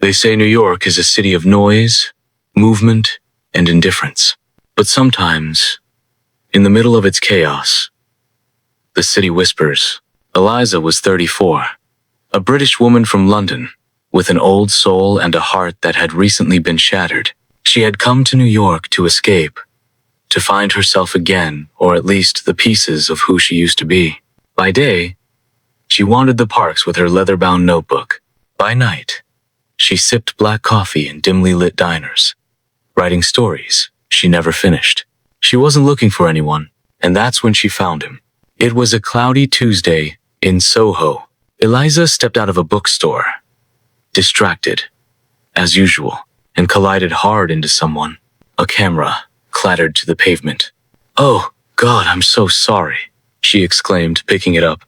They say New York is a city of noise, movement, and indifference. But sometimes, in the middle of its chaos, the city whispers. Eliza was 34, a British woman from London, with an old soul and a heart that had recently been shattered. She had come to New York to escape, to find herself again, or at least the pieces of who she used to be. By day, she wandered the parks with her leather-bound notebook. By night, she sipped black coffee in dimly lit diners, writing stories she never finished. She wasn't looking for anyone, and that's when she found him. It was a cloudy Tuesday in Soho. Eliza stepped out of a bookstore, distracted, as usual, and collided hard into someone. A camera clattered to the pavement. "Oh, God, I'm so sorry," she exclaimed, picking it up.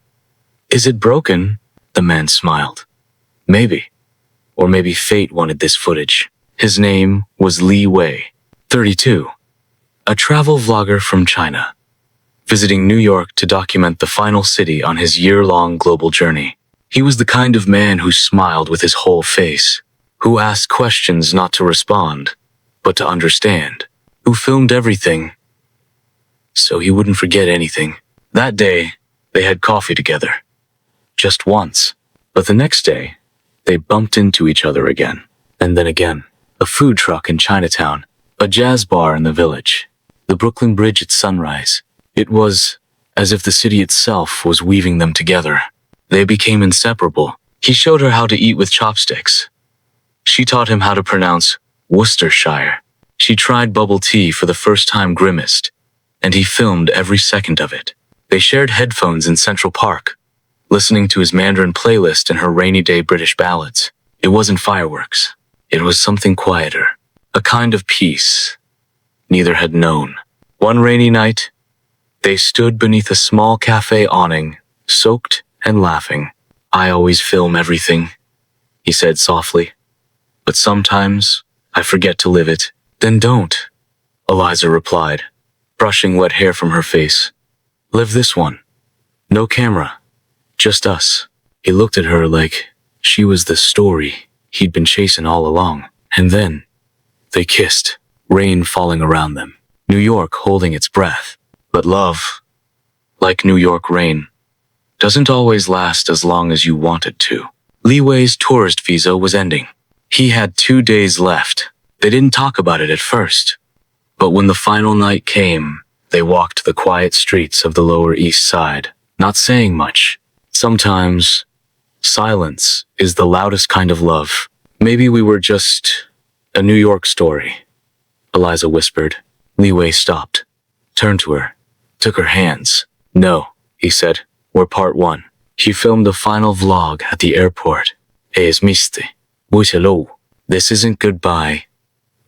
"Is it broken?" The man smiled. Maybe. Or maybe fate wanted this footage. His name was Li Wei, 32, a travel vlogger from China, visiting New York to document the final city on his year-long global journey. He was the kind of man who smiled with his whole face, who asked questions not to respond, but to understand, who filmed everything so he wouldn't forget anything. That day, they had coffee together. Just once. But the next day, they bumped into each other again. And then again. A food truck in Chinatown, a jazz bar in the Village, the Brooklyn Bridge at sunrise. It was as if the city itself was weaving them together. They became inseparable. He showed her how to eat with chopsticks. She taught him how to pronounce Worcestershire. She tried bubble tea for the first time, grimaced, and he filmed every second of it. They shared headphones in Central Park, listening to his Mandarin playlist and her rainy day British ballads. It wasn't fireworks. It was something quieter, a kind of peace neither had known. One rainy night, they stood beneath a small café awning, soaked and laughing. "I always film everything," he said softly. "But sometimes I forget to live it." "Then don't," Eliza replied, brushing wet hair from her face. "Live this one. No camera. Just us." He looked at her like she was the story he'd been chasing all along. And then they kissed, rain falling around them, New York holding its breath. But love, like New York rain, doesn't always last as long as you want it to. Li Wei's tourist visa was ending. He had 2 days left. They didn't talk about it at first. But when the final night came, they walked the quiet streets of the Lower East Side, not saying much. Sometimes silence is the loudest kind of love. "Maybe we were just a New York story," Eliza whispered. Li Wei stopped, turned to her, took her hands. "No," he said, "we're part one." He filmed the final vlog at the airport. Es miste. Hello. This isn't goodbye.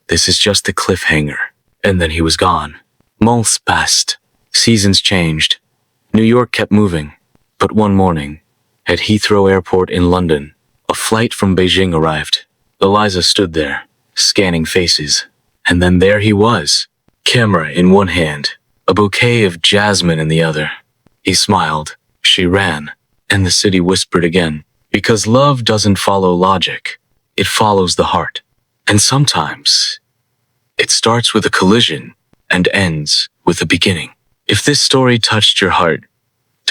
This is just the cliffhanger. And then he was gone. Months passed. Seasons changed. New York kept moving. But one morning, at Heathrow Airport in London, a flight from Beijing arrived. Eliza stood there, scanning faces. And then there he was, camera in one hand, a bouquet of jasmine in the other. He smiled. She ran. And the city whispered again. Because love doesn't follow logic. It follows the heart. And sometimes, it starts with a collision and ends with a beginning. If this story touched your heart,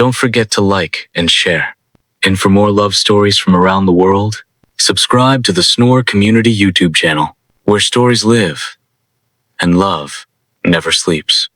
don't forget to like and share. And for more love stories from around the world, subscribe to the Snore Community YouTube channel, where stories live and love never sleeps.